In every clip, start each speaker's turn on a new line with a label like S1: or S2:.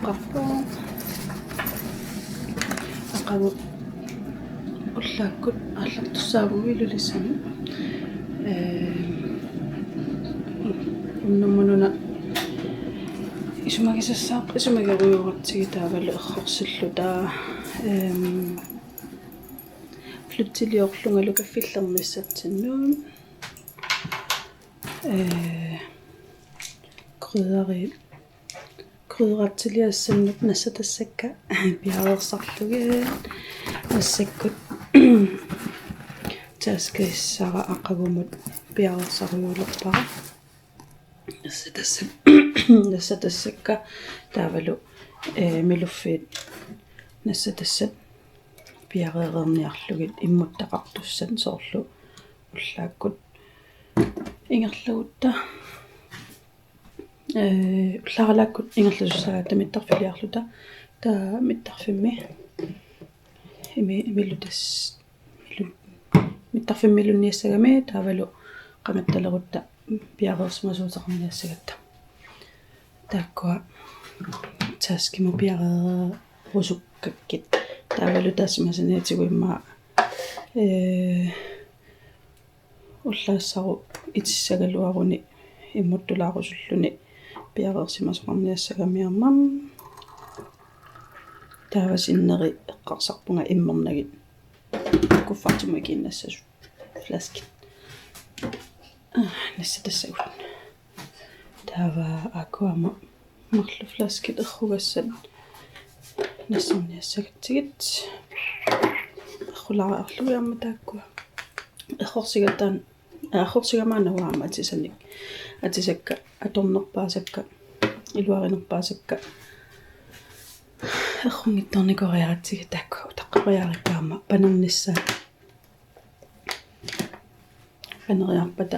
S1: Qarpaa. Aqavu ullaakkut аллартуссаагу илулиссани. Уннуммануна исумагисаруйуратсиги таавалу эррорсиллутаа флуттилиорлунгалу каффиллермиссатсиннуун крydderatiliassannut nassatassakka piareersarlugi Elsekkut taskaissara aqavumut piareersaruyulerpara nassatassakka taavalu miluffiit nassatassat piareererniarlugit immuttaqartussan soorlu ullaakkut ingerlugutta ullaralakkut ingerlusussaagatta mittarfiliarluta taa mittarfimmi imilutas mittarfimmilunniassagami taavalu qamattalerutta piareersmasuuteqarniassagatta taakkua taaskimu piareerusukkakkit taavalu taasmasaniatiguimmaa уллаассару итиссагалуаруни иммуттулааруссуллуни пиареерсимасоқарниассагамиармам таавасиннери эққарсарпунга иммернагит куффартуму киннассасу фласкит нассатассагут таава акуама марлу фласкит эрругассат нассамниассагатсигит эррулааарлуиарма тааккуа эррорсигатаан аахорсигамаанаваама атисаник атисакка аторнерпаасакка илуаринерпаасакка эррунгитторникориаратсига таакку утаққариарикаама панернisса панериарпата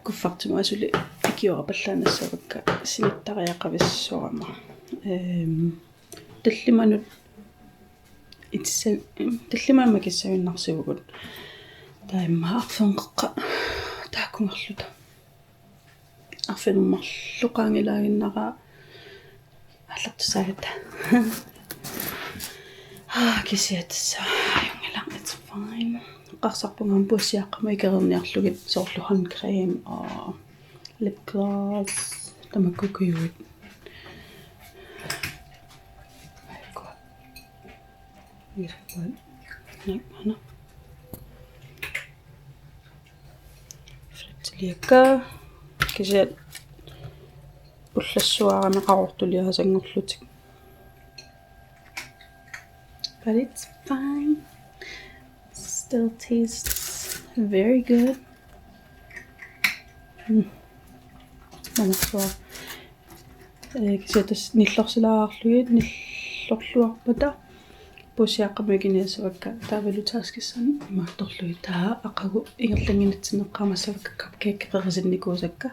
S1: куффартуму асули икиорапаллаанассавакка симиттариақависсуарама таллиманут итса таллимаама киссавиннарсивгут таимма арфенгеққа тааккунгерлута арфенуммарлуқаангилаагиннараа аллартусаагата кисиатсса юнгилар it's fine qarсарпунгам пуссиаққама икерерниарлугит соорлу handcreme lip gloss тамаккукуйуит Ana. Flyttiliakka kisiat ullassuarami qarortuliasangorlutik. But it's fine. Still tastes very good. Manasua kisiatas nillorsilaarluit nillorluarpata pusiaqqamaginiasavakka taavalutaaskissani imaattorlui taa aqagu ingerlanginitsinneqqaamassavakka cupcake qerisinnikkuusakka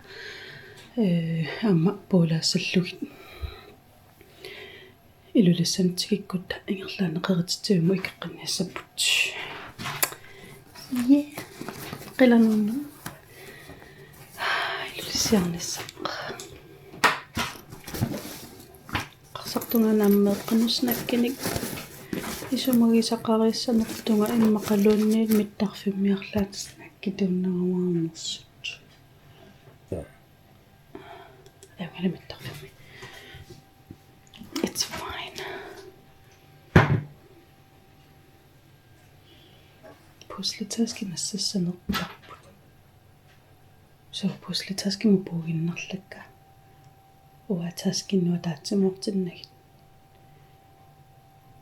S1: amma puulaassallugit Ilulissanikkutta ingerlaaneqerititiumu ikeqqinniassapput qilanunnu Ilulissiarnissaq qarsartungaanaammeeqqanusnakkinik исумагисақариссанертунга иммақалуунниит миттарфиммиарлаатснаккитууннеруаарнерсут ямгала миттарфимми it's fine пуслитаски нассассанерпарпут so пуслитаски мупугиннерлакка уатаскиннуа таатсимортиннагит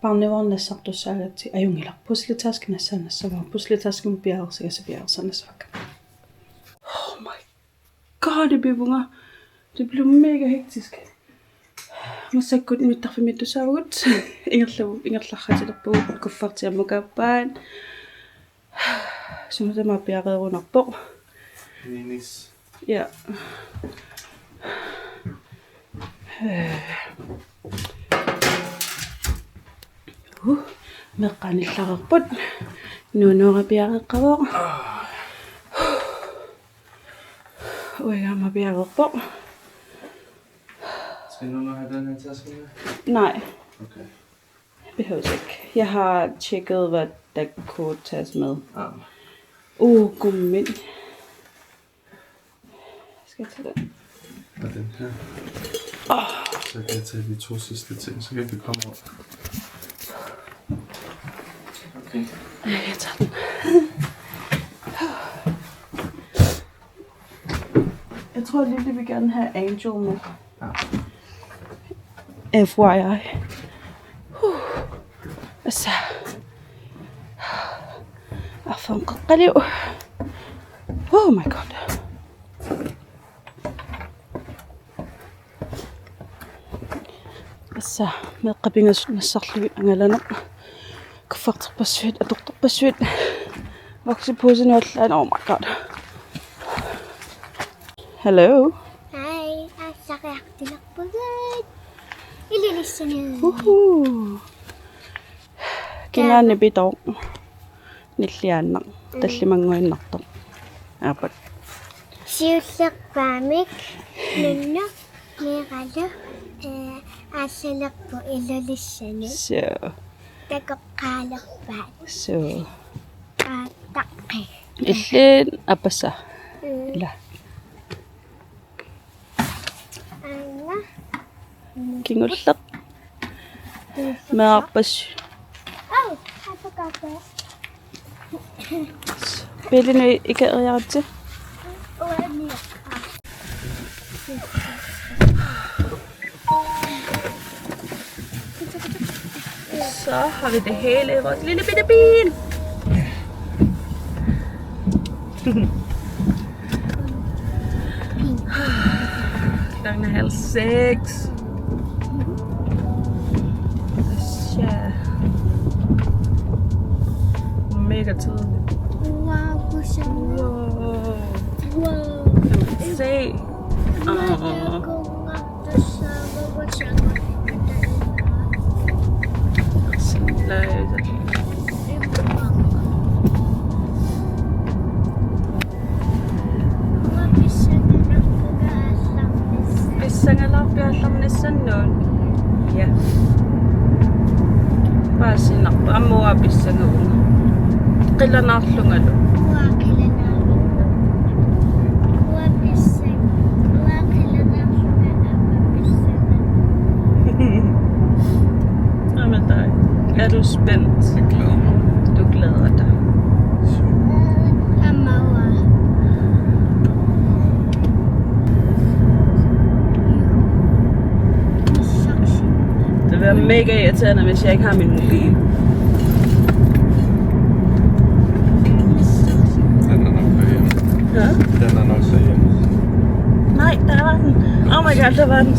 S1: парневорнассартуссаагатси аюнгилар пуслитаски нассаанассаваа пуслитаски мупиаарсигасапиаарсанассавакка oh my god det blev mega hektisk массаккут миттарфимиттусаагут ингерлархатилерпугу куффартиаммукааппаан сунутама пиареерунарпо
S2: Ninis.
S1: Ja. Meqqanillarerput nuunuurapiareqqavo. Uigaamapiagerpo.
S2: Skal du nu have den her taske med?
S1: Nej,
S2: Okay.
S1: behøves ikke. Jeg har tjekket, hvad der kunne tages med.
S2: God
S1: mænd. Skal jeg tage den?
S2: Og den her. Så kan jeg tage de 2 sidste ting, så kan vi komme op. Okay.
S1: Jeg tager den. Jeg tror lige, vil gerne have Angel med.
S2: Ja.
S1: FYI. Så. قليل. Oh my god. بس ما قبينا نسخلي أنا كفرت بسويد أدق بسويد وقت بوزن ولا oh my god. Hello.
S3: Hej, så rigtig nok på det. Ilulissat.
S1: Kingaani bitaw. Nilliaannaq. Tallimanguinnartam. Aapat.
S3: Siullerpaamik nunnu Miralu aasalerpu Ilulissat.
S1: So.
S3: Takoqqaalerpaat.
S1: So.
S3: Aataqqiikkut.
S1: Illin apassa. Ila.
S3: Aanaa.
S1: Kingullaq. Maarpas.
S3: Oh, I forgot that.
S1: Bilen ikke reagere. Så har vi det hele i vores lille bitte bil. Klokken er 5:30. Ja. Mega tidligt.
S3: Wow, hvor så. Wow.
S1: Se. Pissangalappiallarnissannuun. Ja. Paasinarpa ammua pissanguunga. Qillanarlungalu. Jamen dig. Er du spændt?
S2: Jeg glæder mig.
S1: Du glæder dig. Det bliver mega irriterende, hvis jeg ikke har min mobil.
S2: Den er nok derhjemme.
S1: Ja?
S2: Den er nok derhjemme.
S1: Nej, der var den. Oh my god, der var den.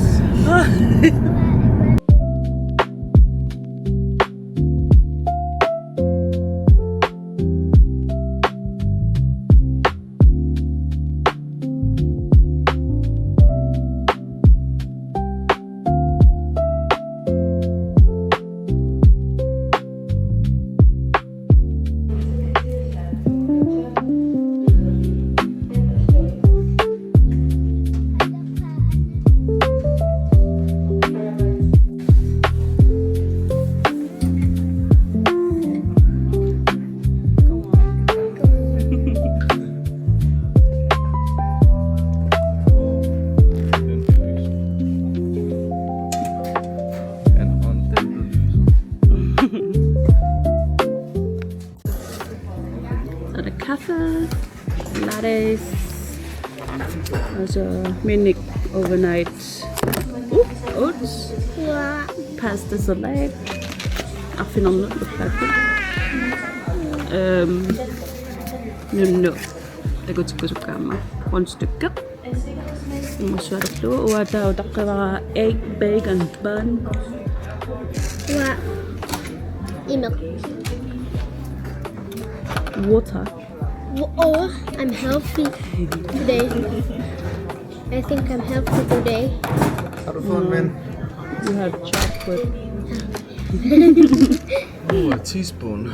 S1: Kaffe, lattes, og så mini overnight oats, pasta salat, affinom lufthaven. Nu jeg til kusukama, rundstykker. Og så er der flå, og der var egg, bacon, bun. Water.
S3: Oh, I'm healthy today. I think I'm healthy today.
S2: Har du fået en ven?
S1: You have chocolate.
S2: A teaspoon.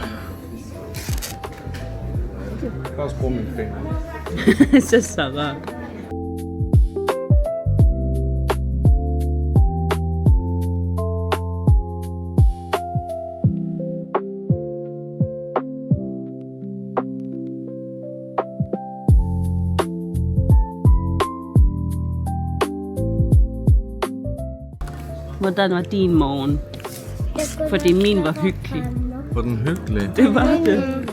S2: Jeg kan også bruge mine fingre.
S1: Så rart. Hvordan var din morgen? Fordi min var hyggelig.
S2: Var den hyggelig?
S1: Det var det.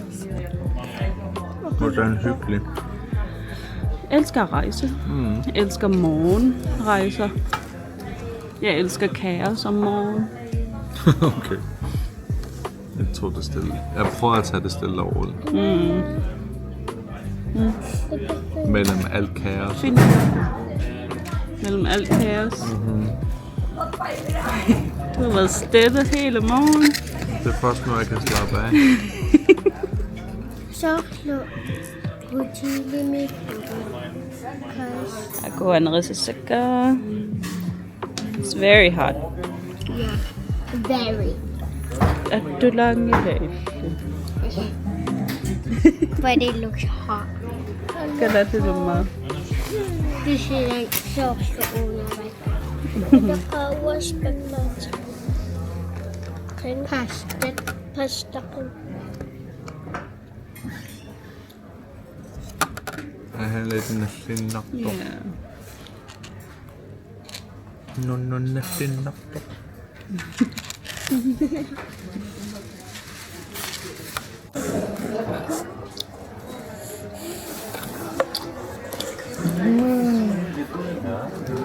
S2: Hvordan hyggelig?
S1: Jeg elsker at rejse. Jeg elsker morgenrejser. Jeg elsker kaos om morgenen.
S2: Okay. Jeg tog det stille. Jeg prøver at tage det stille og roligt. Mellem alt kaos.
S1: Fint. Mellem alt kaos. Du har været stille hele morgen.
S2: Det er først nu, jeg kan slappe af.
S3: So look, would you leave me?
S1: Aanaa Elsekkut. It's very hot.
S3: Yeah, very.
S1: Er du lang i dag?
S3: But it looks hot.
S1: Kaya det er meget.
S3: This is like so the car was pasta.
S2: Jeg har lidt næsten nok. No, næsten nok.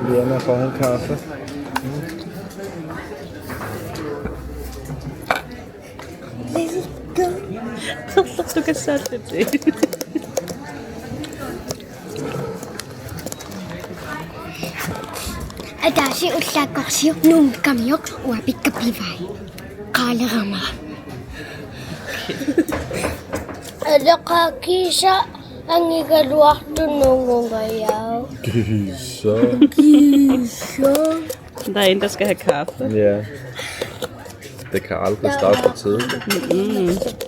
S2: Liana får en kaffe.
S1: Du kan sætte det.
S3: Adasi uslagorsi nung kamyok wabik kapivay. Kalarama. Ada kisa ang igaluak tunong ngayaw.
S2: Kisa.
S1: Der er en, der skal have kaffe.
S2: Ja. Det kan aldrig starte for tidligt.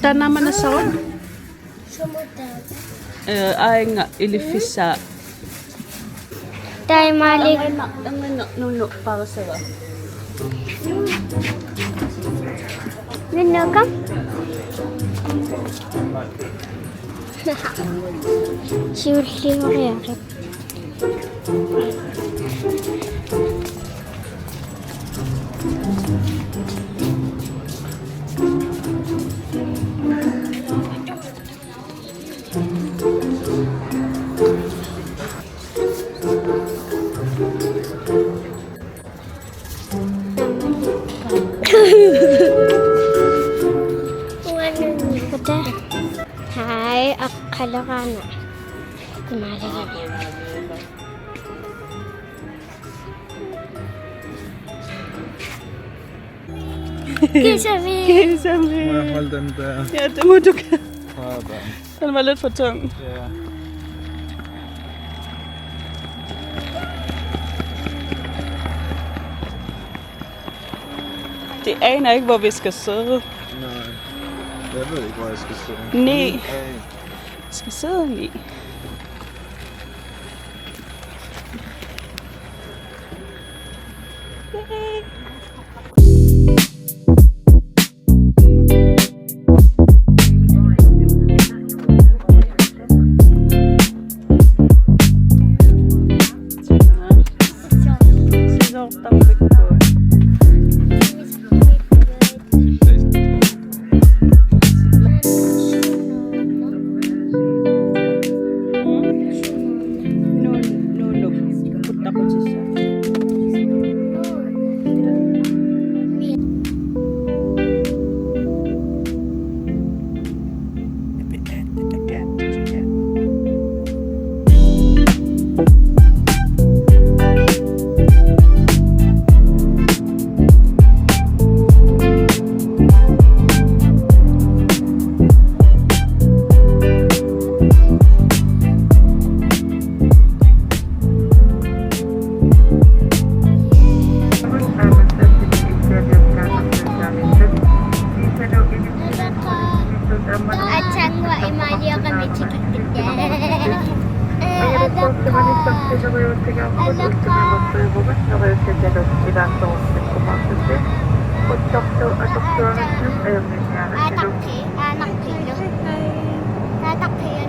S1: Der naman na sa Aanaa Elsekkut.
S3: Tay malik.
S1: No, para sa'yo.
S3: Ninagam? Seriously, kaya. Hai, akala ka na. Kumali ka na. Kisami!
S1: Kisami!
S2: Må jeg holde den der?
S1: Ja, det må du gerne.
S2: Sådan.
S1: Den var lidt for tung.
S2: Ja.
S1: Det aner ikke, hvor vi skal sidde.
S2: Nej. Jeg ved ikke, hvor jeg skal sidde.
S1: Nej. Vi skal sidde lige.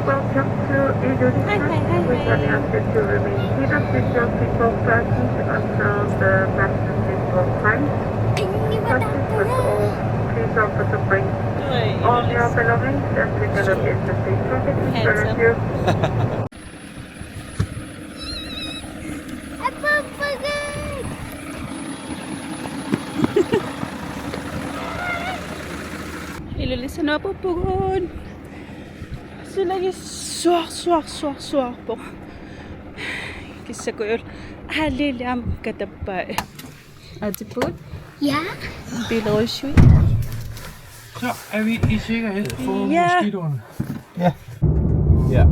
S4: Welcome to Iluliaq. We can ask you to remain seated with your seatbelt fastened until the passenger seatbelt signs. With all, please offer to bring all your belongings and take a look at the seat pocket in front of you.
S1: Ilulissat op på gården. Sillä suor på. Kissa koyol. Haliliam katappai. Atiput.
S3: Ja.
S1: Bilrøsvi.
S2: Så er vi i sikkerhed for
S1: Ja.
S2: mosquitoerne. Ja. Ja.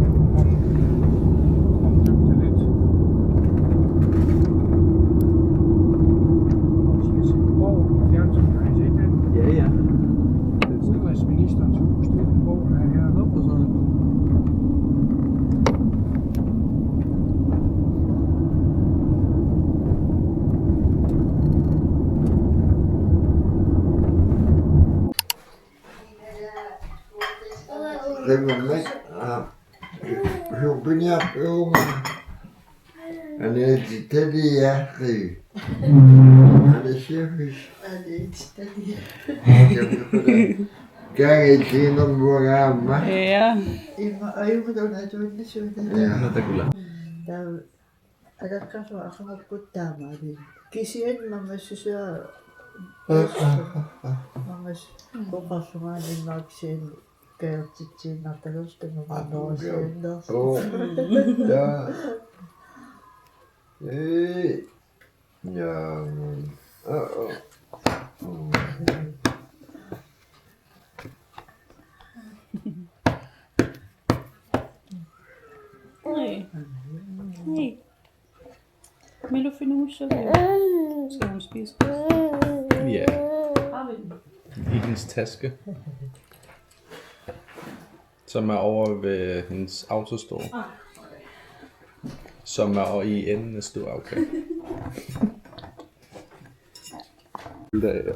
S2: Ja, ja.
S4: Udenrigsministerens hus, det er den bog, der er her.
S2: Hvorfor sådan?
S5: Hypnia Han er italianer. Han er chefis. Gang i tiden programma.
S1: Ja.
S2: Natakulla.
S5: Ja. Hey. Ja.
S1: Nej. Vil du finde ud, så skal hun spise?
S2: Ja. I hendes taske. Som er over ved hendes autostore. Som er over i enden af storafkast.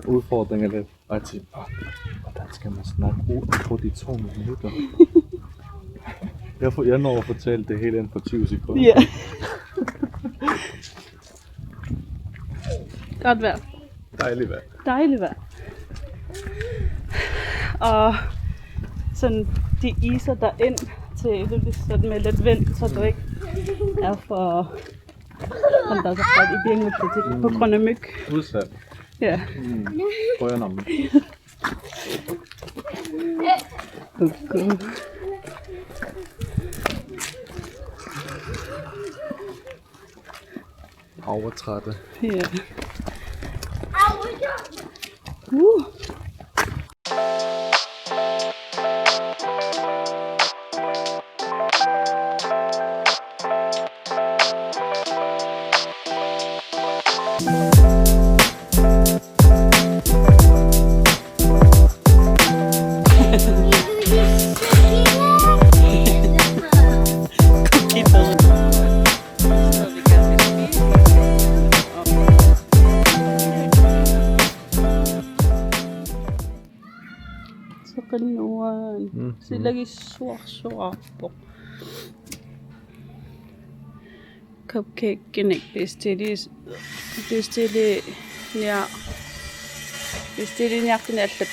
S2: Udfordring er lidt. Og jeg tænkte, hvordan skal man snakke på de 2 minutter? Jeg når at fortælle det hele inden for 20 sekunder.
S1: Ja. Godt vejr.
S2: Dejligt vejr.
S1: Dejligt vejr. Og sådan, de iser der ind til Ilulissat med lidt vind, så du ikke er for der så godt i bjergene på grund af myg.
S2: Udsat.
S1: Ja.
S2: Prøv at namme.
S1: Okay.
S2: Overtrætte.
S1: Ja. Sila suor på. Cupcaken ikke bestille ja. Bestille nakken alt der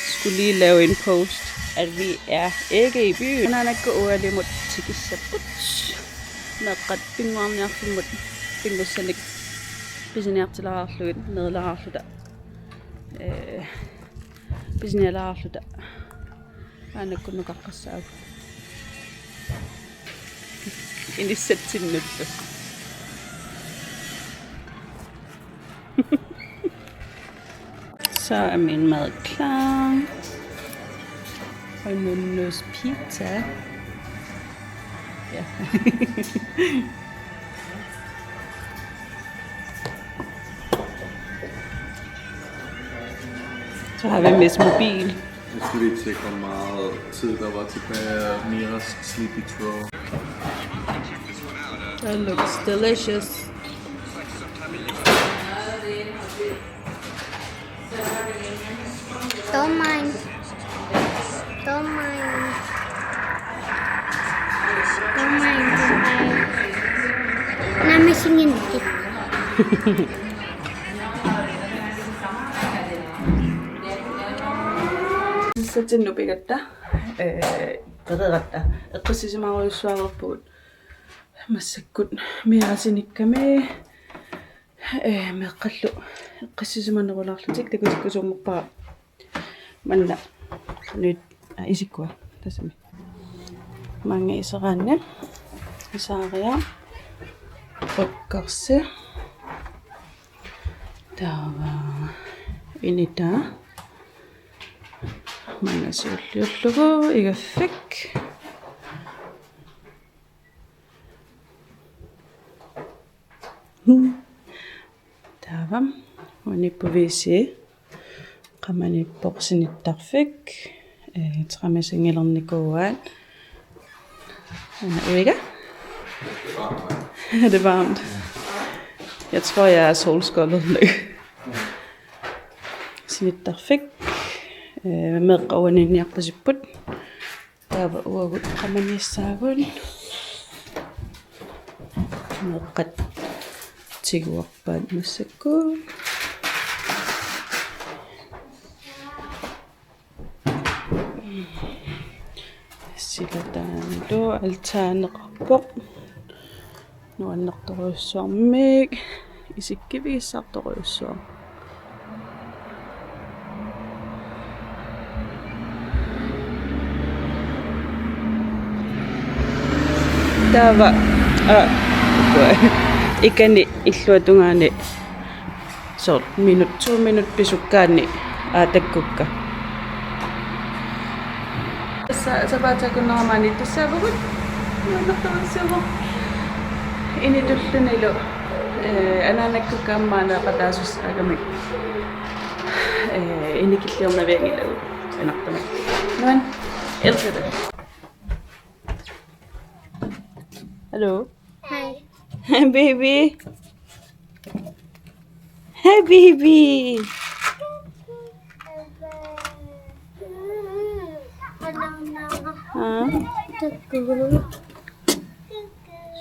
S1: skulle lige lave en post, at vi er ikke i byen. Han er gode lige mod tikisabut. Når ret bingo om nakken mod bingo sanik. Bisinær til at afslutte ned og afslutte. Bisinær afslutte. Han er kun nok akkurat. Ini sæt til nødvendig. Så er min mad klar. Og en pizza. Ja. Så har vi Miss Mobil.
S2: skal vi ikke sikre meget tid, der var tilbage af Miras sleepy throw.
S1: That looks delicious.
S3: Don't mind. Don't mind. Don't mind. Namasingin it.
S1: Sitten nopeasti. Todella, että siis mä olen suolappuun. Mä sekun Mira sinikka me kallu. Siis mä olen ollut sitten kun se on mukaan. Manna nyt isikua tässä. Mange isoranne. Saaria. Frokost. Täällä inita. Mange syllylugu, ikke fik. Täällä on på WC. Kamani porsinittarfik. Trammesengelernikoan. Ikke? Er det varmt? Jeg tror, jeg er solskoldet nu. Snittarfik. Med qawanin yaqtasiput. Taava uagut qamanissaagun. Meqqat tiguarpaat massakku. Silataan do altaaneqarpoq. Nuannartoruissuarmiik. Isikkiviissartoruissuar. Tava ikani illuatungaani so 2 minut pisukkaani aataqqiikkut. Sabata kunnaamaani tassaavugut nuannartoruissuar. Initullunilu anaanakkukaammaana qataasus agamik. Inikilliornaviangilagu anartamak. Nuan Elsekkut. Hello.
S3: Hi.
S1: Hi, baby. Hi, baby. Huh?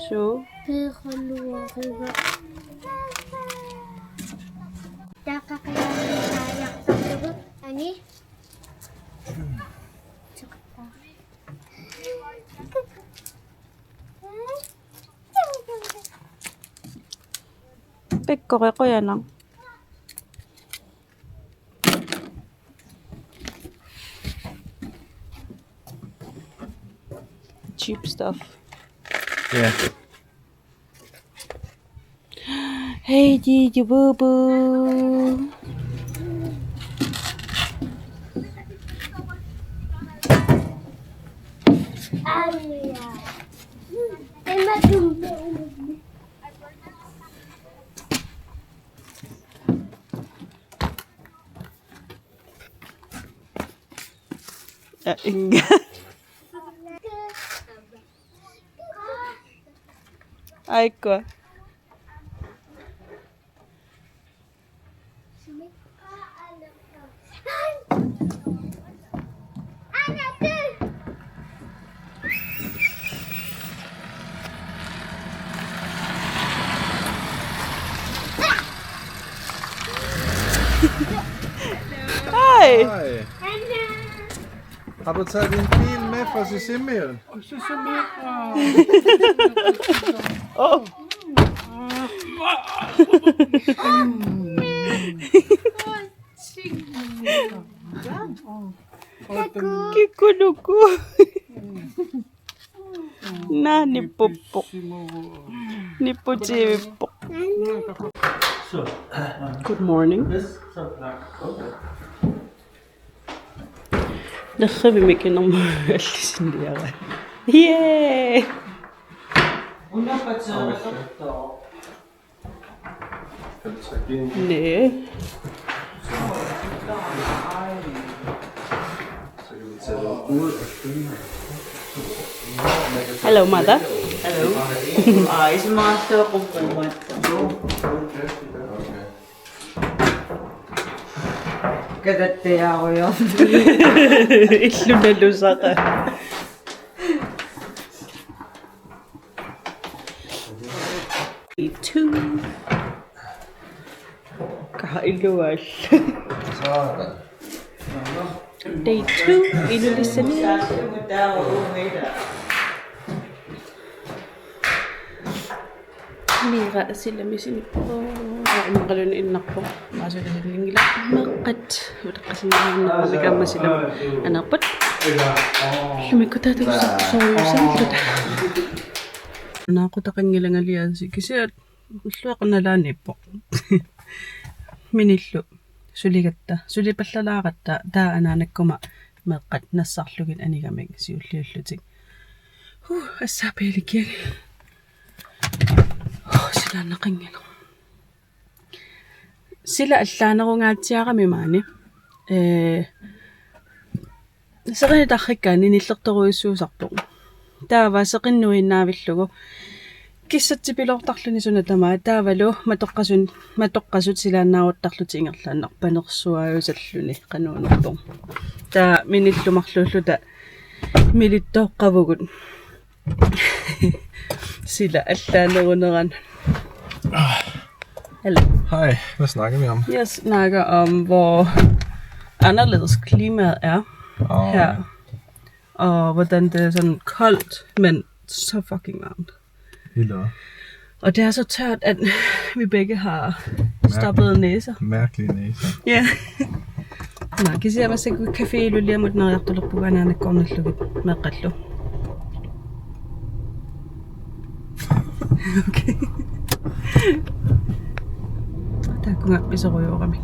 S1: So? Pekko qoyana. Cheap stuff.
S2: Yeah.
S1: Hey, Gigi Boo Boo. Inga. Aiko. Hej.
S2: Hej. Har du taget din bil med fra Sissimir?
S1: Oh. Kikuluku. Na ni popo. Ni popo. Good morning. نخبي مكان اللي سنديرة. Yeah. Nej. Hello, mother.
S6: Hello. It's master component. Kadettejaroja.
S1: Ilulissat. Day 2. Kailual. Day 2. Ilulissat. Mira sila misin po. Ang makalun inak po. Maso na sila ng ilang makat. Wala kasi na nagama sila anak po. Lumikot natin sa soyo. Nakakot akan ngilang aliansi. Kasi gusto ako nalani po. Minilo. Suligat ta. Sulipat lalakat ta. Daan na nagkuma. Makat nasaklugin ani kami. Si ulit-ulit. Asabi ligyan. Sila nakingin. Sila alana ko nga siya kami mani. Sa kanita ka ninitlak to ko isusak to. Tava sa kinuhin na bitlo ko. Kisat si pilok taklo ni sunod na tavalo matokasud sila na taklo si ingatlan nakpanoksuayo sa tlo ni kanon tong. Ta minitlo maklolo da milito kabugun. Sila alana ko naman. Hello.
S2: Hej, hvad snakker vi om?
S1: Jeg snakker om, hvor anderledes klimaet er her. Og hvordan det er sådan koldt, men så fucking varmt.
S2: Helt op.
S1: Og det er så tørt, at vi begge har stoppede næser.
S2: Mærkelige næser.
S1: Ja. Nå, kasi mas sa Café Iluliaq mo na tulog po na nagkomna lugit makatlo. Okay. Der kunne godt blive så røve kami.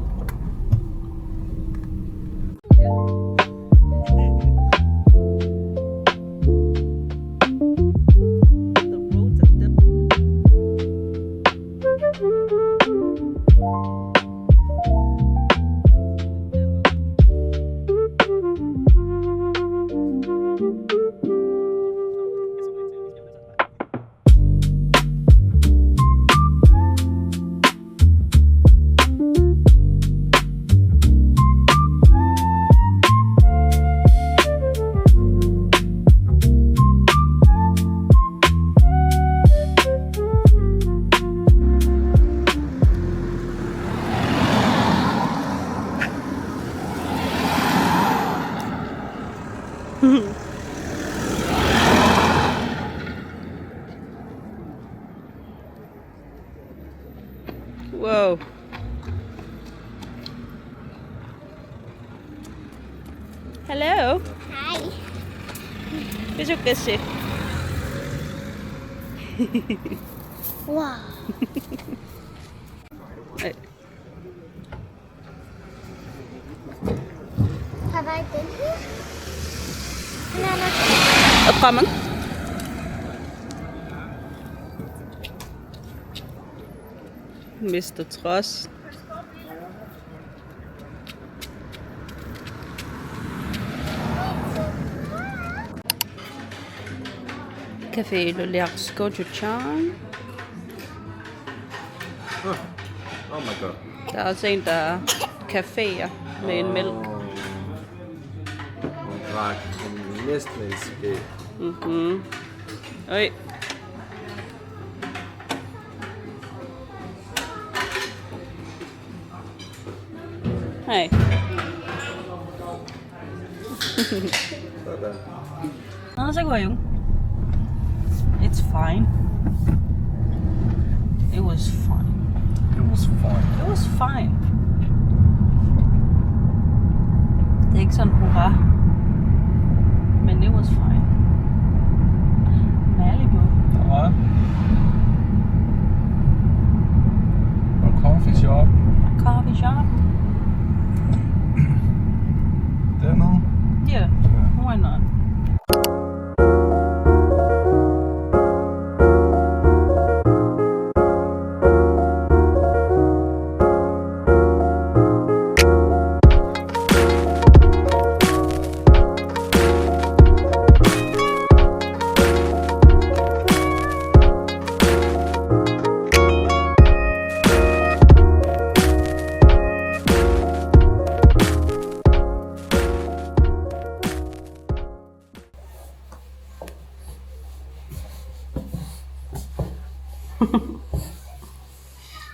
S1: Whoa. Hello.
S3: Hi.
S1: Besok kasi.
S3: Wow. Have I been here?
S1: Opkommen. Mr. Trods. Café Iluliaqs Gåtur.
S2: Oh my god.
S1: Der er også en, der er caféer med en mælk.
S2: Hun drak næsten en skæg.
S1: Mhm. Oj. Hej.
S2: Sådan.
S1: Nå, så går jeg jo. It's fine. It was fine.
S2: It was fun.
S1: It was fine. Det er ikke sådan hurra. Men it was fine. Malibu.
S2: Der var en coffee shop.
S1: Coffee shop.
S2: Dernede.
S1: Yeah, why not?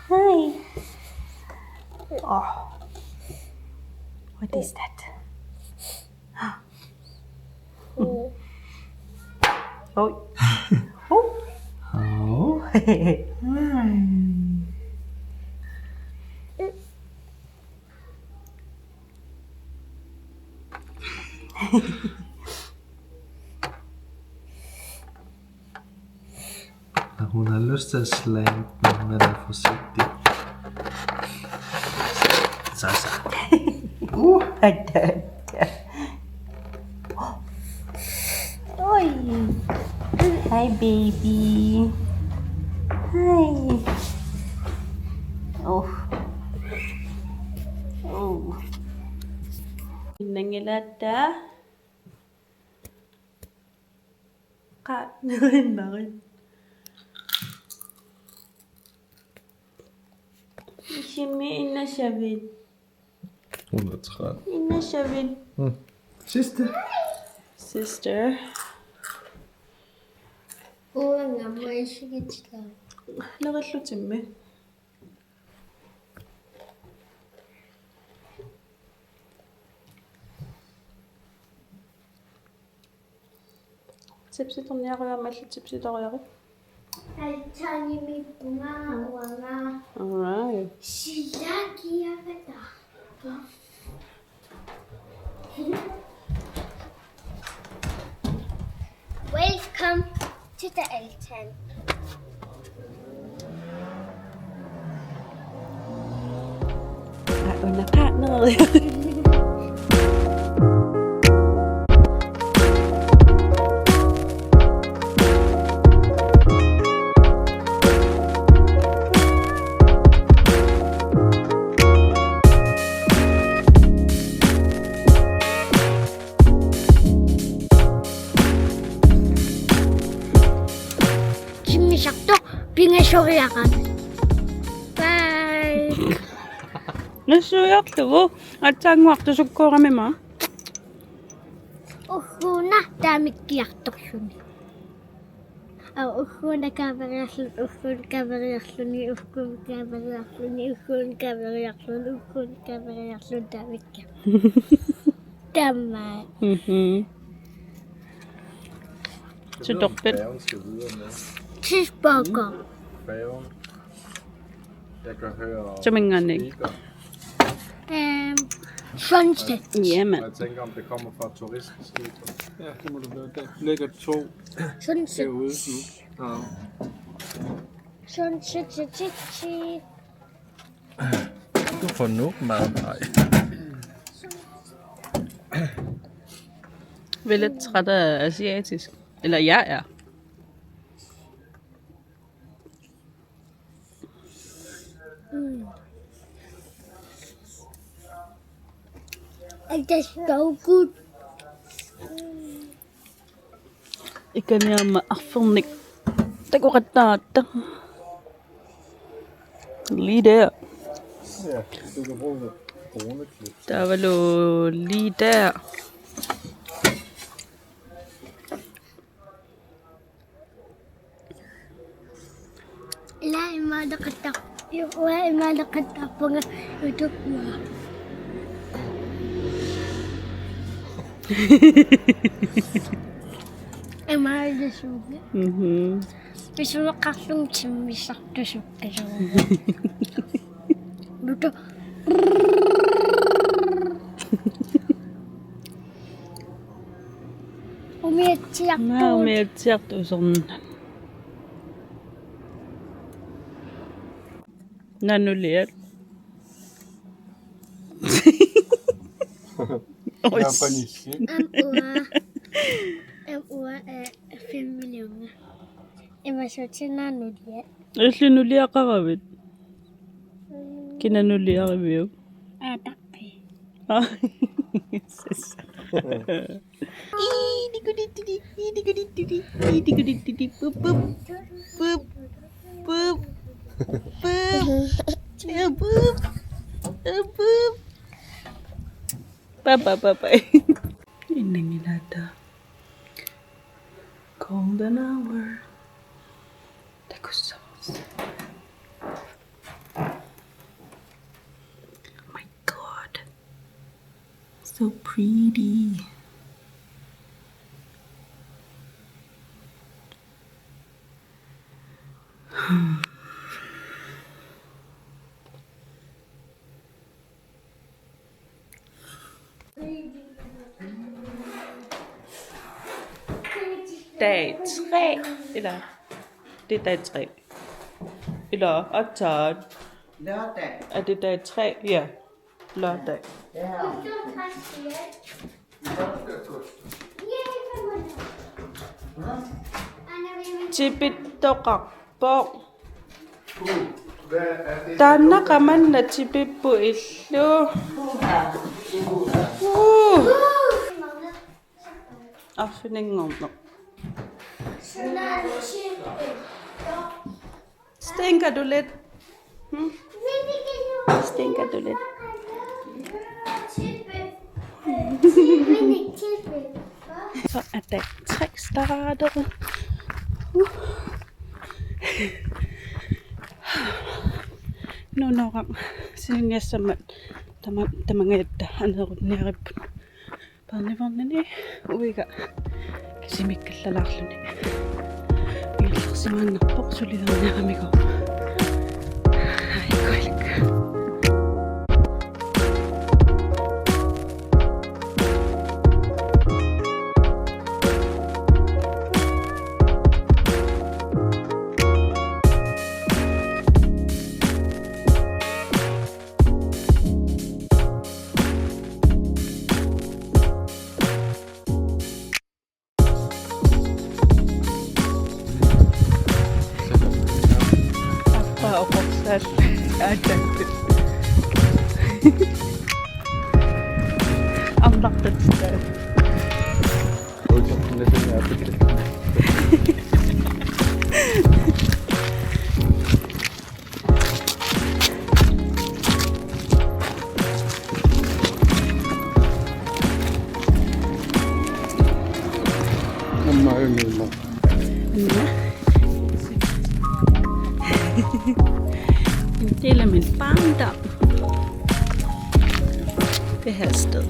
S1: Hi. Oh. What is that? Oh. Oh.
S2: Oh. Og hun har lyst til at slange, men hun er forsigtig. Så.
S1: Oi. Hi, baby. Hi. Oh. Oh. Nangilata. Kak, narin banget. Ishimi inashavin.
S2: Hun er træt.
S1: Inashavin. Sister.
S3: 우와, 나무에 시계치다.
S1: 나가шло timme. Tipset om jeg rører mig tipset og rører.
S3: 알차님이 붕어와가
S1: Alright.
S3: 시작이야겠다. Welcome to the Elten.
S1: Under partneret.
S3: 김미석도 빙의 소리가 Bye.
S1: Nasuyak at sang waktu suko kami ma.
S3: Uhuna damit kiyaktok suni. Uhuna kabaryaslun, uhun kabaryasluni, uhun kabaryasluni, uhun kabaryaslun, uhun kabaryaslun damit kiyak. Dammat.
S1: Så dobbelt.
S2: Færgen skal videre med.
S3: Cheeseburger.
S2: Færgen. Jeg kan høre
S1: Som ingen anden ikke.
S2: speaker,
S3: Sunset.
S1: Jamen.
S2: og jeg tænker, om det kommer fra turistskibet.
S7: Ja, det må du gøre. Der ligger 2
S3: Sunset.
S7: derude nu. Ja.
S3: Sunset.
S2: Du får Nuuk mad. Nej.
S1: Vi er lidt træt af asiatisk. Eller jeg er.
S3: It is so good.
S1: Ikan niya maafurnik. Takuratata. Lige der.
S2: Ja, du kan bruge det droneklip.
S1: Der var jo lige der.
S3: La imada katak. Wa imada katak pang YouTube mo. Imada suga. Bisa makasong chimisak to suga. Luto. Umiyak
S1: Nej,
S3: to.
S1: men jeg ser det sådan. Nanuliaq.
S7: Jeg er panik.
S3: Ua familien. Ima så til Inuliaq.
S1: Iluliaq qaravit. Kinanuliaq ibiu.
S3: Aataqqiikkut.
S1: Bye. Inangilata. Golden hour. Takusamos. pretty. Dag 3, eller det er dag 3. Eller optaget.
S6: Lørdag.
S1: Er det dag 3? Ja, lørdag. Tibidokakbo. Dana kaman na tibibu illu. Afning. Stinker du lidt? Stinker du lidt? Så er dag 3 startet. Nu når jeg siden jeg som der mange der andre rundt nede på barnevognen uiga kasi mikkallallarluni illarsimaanna porsulilerniaramigo aikoilak. Anlagt sted. En del af min barndom. Det her sted.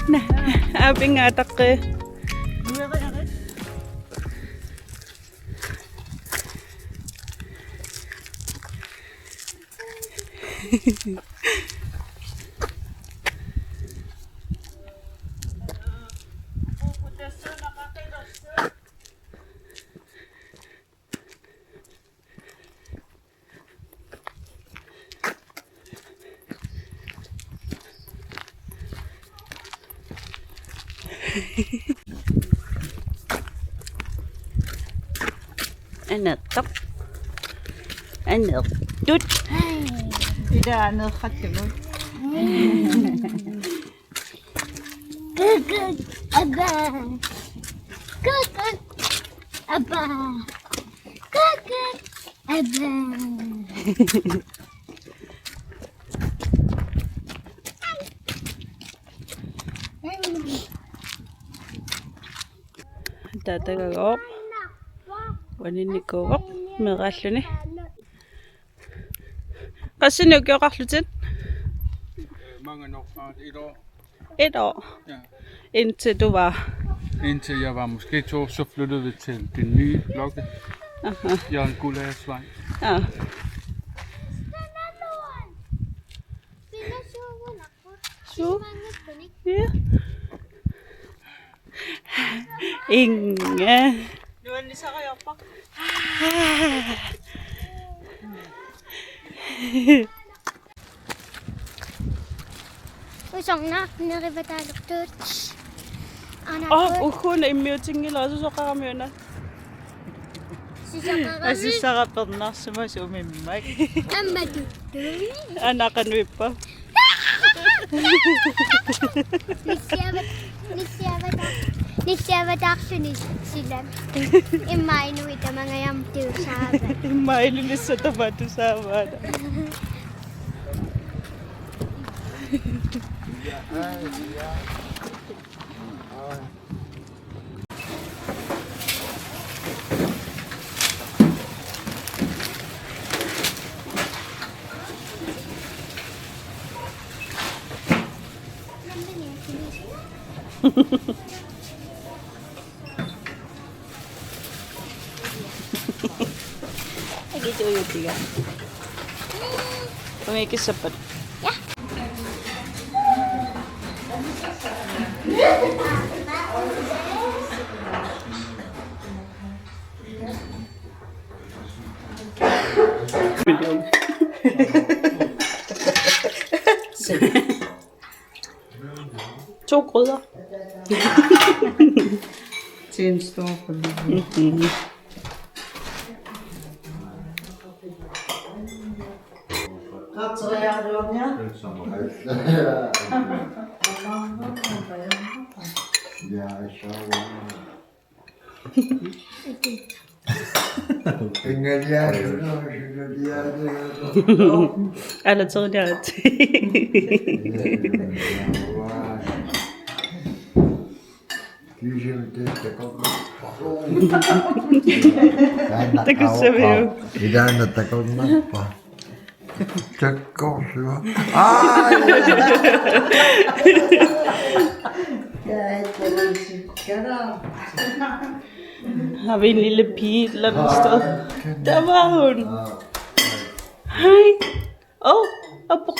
S1: Nah, abing aataqqiikkut. Aanaa dut.
S6: Ida anaqqiikkut.
S3: Good, Abba. Good, Abba. Good, Abba.
S1: Tatagagop. Waninnikkuuq meqaalluni. Qassini ukiuqarlutin?
S7: Mange nok snart 1 år.
S1: 1 år?
S7: Ja.
S1: Indtil du var?
S7: Indtil jeg var måske 2, så flyttede vi til den nye blokke.
S1: Aha.
S7: Jørgen Guldagsvej.
S1: Ja. Så? Ja. Inge.
S6: Nu er det så op.
S3: Usongna naribataluktot.
S1: Ukuna immiutingila susoqaramyuna. Asissaqapernarsuma sumimmak.
S3: Ammatuttuvi.
S1: Anaqanuippa.
S3: Nissiavataaqsuni silam. Imma Inuit mga yamtu Sava.
S1: Imma Ilulissat avatu Sava. Gitu yun tiga. Pumikis sapat. To gryder.
S6: Til en stor familie. Gratulerer du, Anja.
S5: Ja,
S1: Alle tidligere. Det kan se vi jo.
S5: I dag er der godt nok på. Det går så.
S1: Har vi en lille pige et eller andet sted? Der var hun. Hej. Op på